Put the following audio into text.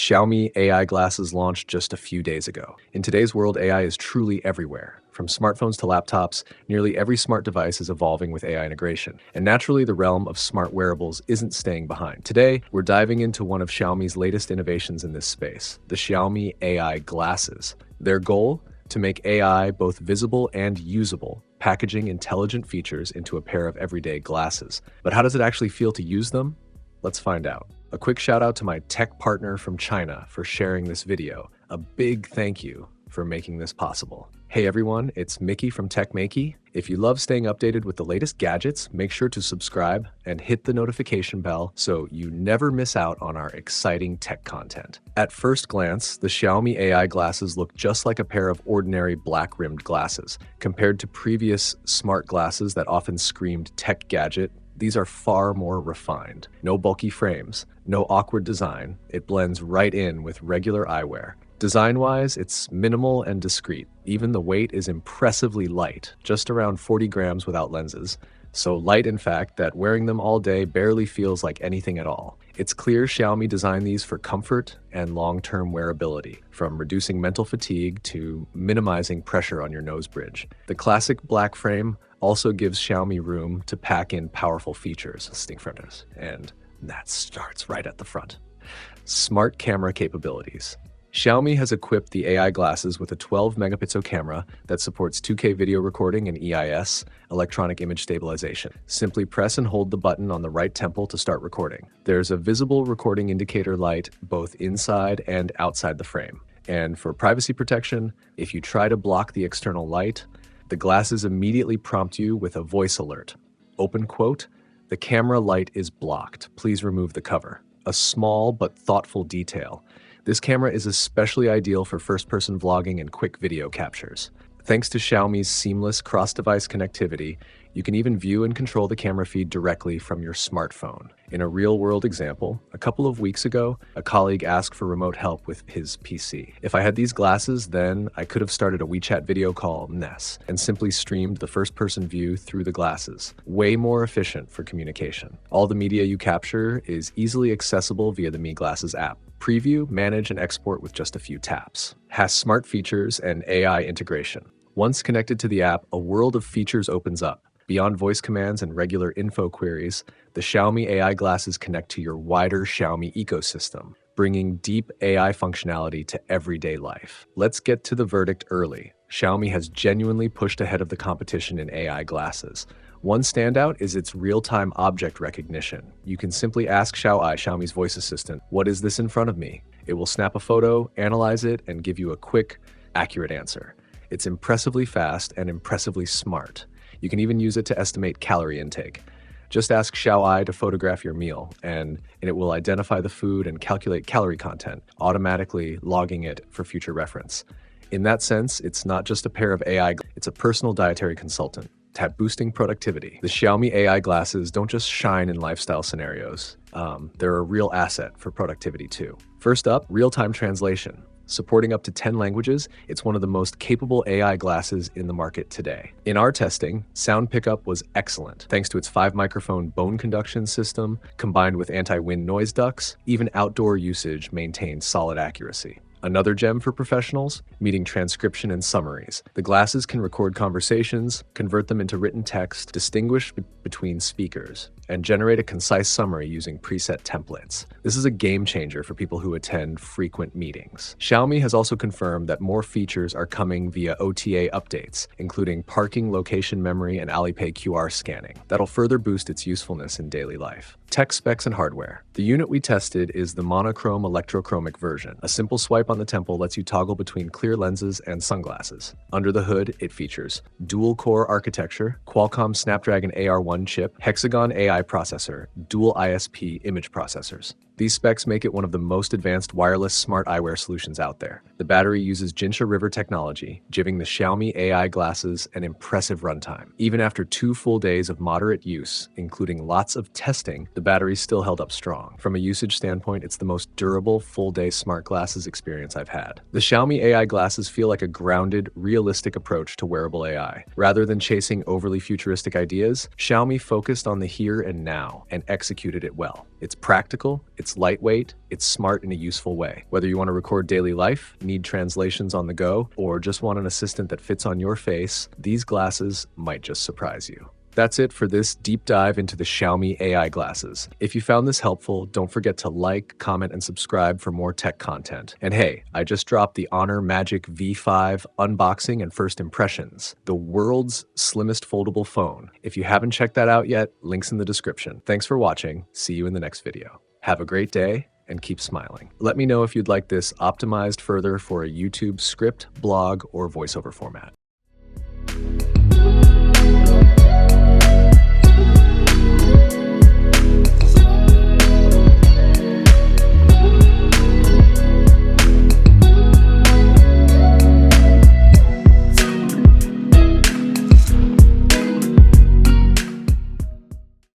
Xiaomi AI Glasses launched just a few days ago. In today's world, AI is truly everywhere. From smartphones to laptops, nearly every smart device is evolving with AI integration. And naturally, the realm of smart wearables isn't staying behind. Today, we're diving into one of Xiaomi's latest innovations in this space, the Xiaomi AI Glasses. Their goal? To make AI both visible and usable, packaging intelligent features into a pair of everyday glasses. But how does it actually feel to use them? Let's find out. A quick shout out to my tech partner from China for sharing this video. A big thank you for making this possible. Hey everyone, it's Maiky from Maiky. If you love staying updated with the latest gadgets, make sure to subscribe and hit the notification bell so you never miss out on our exciting tech content. At first glance, the Xiaomi AI glasses look just like a pair of ordinary black-rimmed glasses. Compared to previous smart glasses that often screamed tech gadget, these are far more refined. No bulky frames, no awkward design. It blends right in with regular eyewear. Design-wise, it's minimal and discreet. Even the weight is impressively light, just around 40 grams without lenses. So light, in fact, that wearing them all day barely feels like anything at all. It's clear Xiaomi designed these for comfort and long-term wearability, from reducing mental fatigue to minimizing pressure on your nose bridge. The black frame also gives Xiaomi room to pack in powerful features, and that starts right at the front. Smart camera capabilities. Xiaomi has equipped the AI glasses with a 12-megapixel camera that supports 2K video recording and EIS, electronic image stabilization. Simply press and hold the button on the right temple to start recording. There's a visible recording indicator light both inside and outside the frame. And for privacy protection, if you try to block the external light, the glasses immediately prompt you with a voice alert. Open quote, "The camera light is blocked. Please remove the cover." A small but thoughtful detail. This camera is especially ideal for first-person vlogging and quick video captures. Thanks to Xiaomi's seamless cross-device connectivity, you can even view and control the camera feed directly from your smartphone. In a real-world example, a couple of weeks ago, a colleague asked for remote help with his PC. If I had these glasses, then I could have started a WeChat video call, and simply streamed the first-person view through the glasses. Way more efficient for communication. All the media you capture is easily accessible via the Mi Glasses app. Preview, manage, and export with just a few taps. Has smart features and AI integration. Once connected to the app, a world of features opens up. Beyond voice commands and regular info queries, the Xiaomi AI glasses connect to your wider Xiaomi ecosystem, bringing deep AI functionality to everyday life. Let's get to the verdict early. Xiaomi has genuinely pushed ahead of the competition in AI glasses. One standout is its real-time object recognition. You can simply ask Xiaomi's voice assistant, "What is this in front of me?" It will snap a photo, analyze it, and give you a quick, accurate answer. It's impressively fast and impressively smart. You can even use it to estimate calorie intake. Just ask Xiaomi to photograph your meal, and it will identify the food and calculate calorie content, automatically logging it for future reference. In that sense, it's not just a pair of AI, it's a personal dietary consultant. Boosting productivity. The Xiaomi AI glasses don't just shine in lifestyle scenarios. They're a real asset for productivity too. First up, real-time translation. Supporting up to 10 languages, it's one of the most capable AI glasses in the market today. In our testing, sound pickup was excellent. Thanks to its 5-microphone bone conduction system, combined with anti-wind noise ducts, even outdoor usage maintains solid accuracy. Another gem for professionals, meeting transcription and summaries. The glasses can record conversations, convert them into written text, distinguish between speakers, and generate a concise summary using preset templates. This is a game changer for people who attend frequent meetings. Xiaomi has also confirmed that more features are coming via OTA updates, including parking location memory and Alipay QR scanning. That'll further boost its usefulness in daily life. Tech specs and hardware. The unit we tested is the monochrome electrochromic version. A simple swipe on the temple lets you toggle between clear lenses and sunglasses. Under the hood, it features dual-core architecture, Qualcomm Snapdragon AR1 chip, Hexagon AI processor, dual ISP image processors. These specs make it one of the most advanced wireless smart eyewear solutions out there. The battery uses Jinsha River technology, giving the Xiaomi AI glasses an impressive runtime. Even after 2 full days of moderate use, including lots of testing, the battery still held up strong. From a usage standpoint, it's the most durable full-day smart glasses experience I've had. The Xiaomi AI glasses feel like a grounded, realistic approach to wearable AI. Rather than chasing overly futuristic ideas, Xiaomi focused on the here and now and executed it well. It's practical, it's lightweight, it's smart in a useful way. Whether you want to record daily life, need translations on the go, or just want an assistant that fits on your face, these glasses might just surprise you. That's it for this deep dive into the Xiaomi AI glasses. If you found this helpful, don't forget to like, comment, and subscribe for more tech content. And hey, I just dropped the Honor Magic V5 unboxing and first impressions, the world's slimmest foldable phone. If you haven't checked that out yet, links in the description. Thanks for watching. See you in the next video. Have a great day and keep smiling. Let me know if you'd like this optimized further for a YouTube script, blog, or voiceover format.